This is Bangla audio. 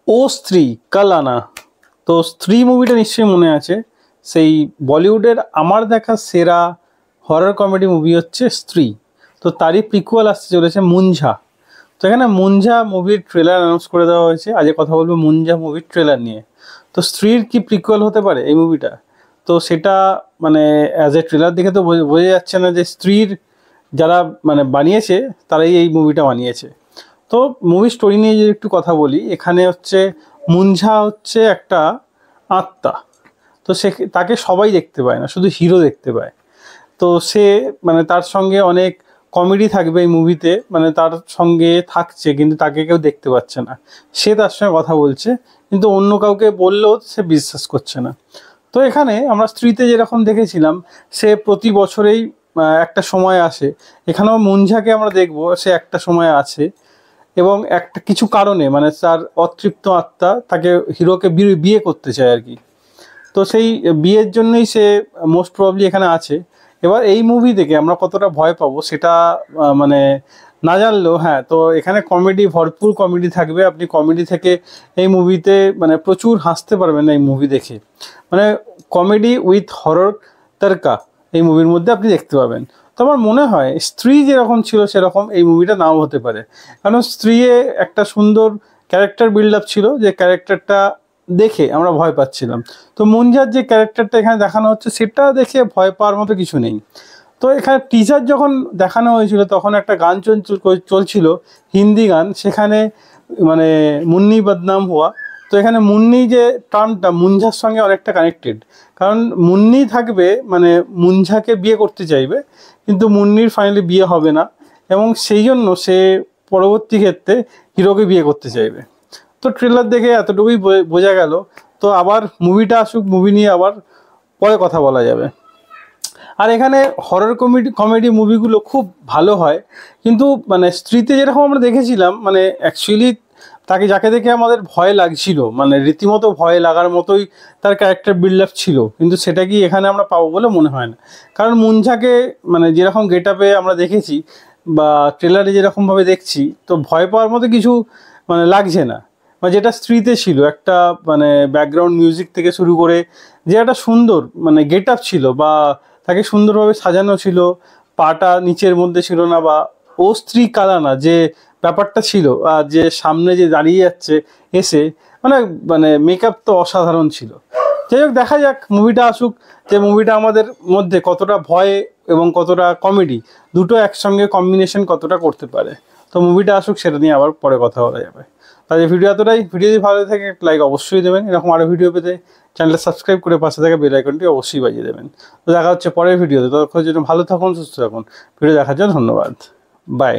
ও স্ত্রী কাল আনা। তো স্ত্রী মুভিটা নিশ্চয়ই মনে আছে, সেই বলিউডের আমার দেখা সেরা হরর কমেডি মুভি হচ্ছে স্ত্রী। তো তারই প্রিকুয়াল আসতে চলেছে মুঞ্জা। তো এখানে মুঞ্জা মুভির ট্রেলার অ্যানাউন্স করে দেওয়া হয়েছে। আজকে কথা বলবো মুঞ্জা মুভির ট্রেলার নিয়ে। তো স্ত্রীর কি প্রিকুয়াল হতে পারে এই মুভিটা? তো সেটা মানে অ্যাজ এ ট্রেলার দেখে তো বোঝা যাচ্ছে না যে স্ত্রীর যারা মানে বানিয়েছে তারাই এই মুভিটা বানিয়েছে। তো মুভি স্টোরি নিয়ে যদি একটু কথা বলি, এখানে হচ্ছে মুঞ্জা হচ্ছে একটা আত্মা। তো সে তাকে সবাই দেখতে পায় না, শুধু হিরো দেখতে পায়। তো সে মানে তার সঙ্গে অনেক কমেডি থাকবে এই মুভিতে, মানে তার সঙ্গে থাকছে কিন্তু তাকে কেউ দেখতে পাচ্ছে না। সে তার সঙ্গে কথা বলছে কিন্তু অন্য কাউকে বললেও সে বিশ্বাস করছে না। তো এখানে আমরা স্ত্রীতে যেরকম দেখেছিলাম, সে প্রতি বছরেই একটা সময় আসে। এখানেও মুঞ্জাকে আমরা দেখব, সে একটা সময় আছে এবং একটা কিছু কারণে মানে তার অতৃপ্ত আত্মা তাকে হিরোকে বিয়ে করতে চায় আর কি। তো সেই বিয়ের জন্যই সে মোস্ট প্রবাবলি এখানে আছে। এবার এই মুভি থেকে আমরা কতটা ভয় পাবো সেটা মানে না জানলেও, হ্যাঁ, তো এখানে কমেডি, ভরপুর কমেডি থাকবে। আপনি কমেডি থেকে এই মুভিতে মানে প্রচুর হাসতে পারবেন এই মুভি দেখে। মানে কমেডি উইথ হরর তড়কা এই মুভির মধ্যে আপনি দেখতে পাবেন। তো আমার মনে হয় স্ত্রী যেরকম ছিল সেরকম এই মুভিটা নাও হতে পারে, কারণ স্ত্রীয়ে একটা সুন্দর ক্যারেক্টার বিল্ড আপ ছিল, যে ক্যারেক্টারটা দেখে আমরা ভয় পাচ্ছিলাম। তো মুঞ্জার যে ক্যারেক্টারটা এখানে দেখানো হচ্ছে সেটা দেখে ভয় পাওয়ার মতো কিছু নেই। তো এখানে টিজার যখন দেখানো হয়েছিল তখন একটা গান চলছিল, হিন্দি গান, সেখানে মানে মুন্নি বদনাম হুয়া। তো এখানে মুন্নি যে টার্মটা মুঞ্জার সঙ্গে অনেকটা কানেক্টেড, কারণ মুন্নি থাকবে মানে মুঞ্জাকে বিয়ে করতে চাইবে কিন্তু মুন্নির ফাইনালি বিয়ে হবে না, এবং সেই জন্য সে পরবর্তী ক্ষেত্রে হিরোকে বিয়ে করতে চাইবে। তো ট্রেলার দেখে এতটুকুই বোঝা গেল। তো আবার মুভিটা আসুক, মুভি নিয়ে আবার পরে কথা বলা যাবে। আর এখানে হরর কমেডি মুভিগুলো খুব ভালো হয়, কিন্তু মানে স্ত্রীতে যেরকম আমরা দেখেছিলাম মানে অ্যাকচুয়ালি তাকে যাকে দেখে আমাদের ভয় লাগছিল, মানে রীতিমতো ভয় লাগার মতোই তার ক্যারেক্টার বিল্ড আপ ছিল, কিন্তু সেটা কি এখানে আমরা পাবো বলে মনে হয় না। কারণ মুঞ্জাকে মানে যেরকম গেট আপে আমরা দেখেছি বা ট্রেলারে যেরকমভাবে দেখছি, তো ভয় পাওয়ার মতো কিছু মানে লাগছে না। বা যেটা স্ত্রীতে ছিল একটা মানে ব্যাকগ্রাউন্ড মিউজিক থেকে শুরু করে যে একটা সুন্দর মানে গেট আপ ছিল, বা তাকে সুন্দরভাবে সাজানো ছিল, পাটা নিচের মধ্যে ছিল না, বা ও স্ত্রী কালানা যে ব্যাপারটা ছিল, আর যে সামনে যে দাঁড়িয়ে যাচ্ছে এসে, মানে মানে মেকআপ তো অসাধারণ ছিল। যাই হোক, দেখা যাক মুভিটা আসুক, যে মুভিটা আমাদের মধ্যে কতটা ভয় এবং কতটা কমেডি দুটো একসঙ্গে কম্বিনেশন কতটা করতে পারে। তো মুভিটা আসুক, সেটা নিয়ে আবার পরে কথা বলা যাবে। তাই ভিডিও এতটাই। ভিডিও যদি ভালো থাকে লাইক অবশ্যই দেবেন, এরকম আরও ভিডিও পেতে চ্যানেলটা সাবস্ক্রাইব করে পাশে থাকা বেল আইকনটি অবশ্যই বাজিয়ে দেবেন। তো দেখা হচ্ছে পরের ভিডিওতে। ততক্ষণের জন্য ভালো থাকুন, সুস্থ থাকুন। ভিডিও দেখার জন্য ধন্যবাদ। বাই।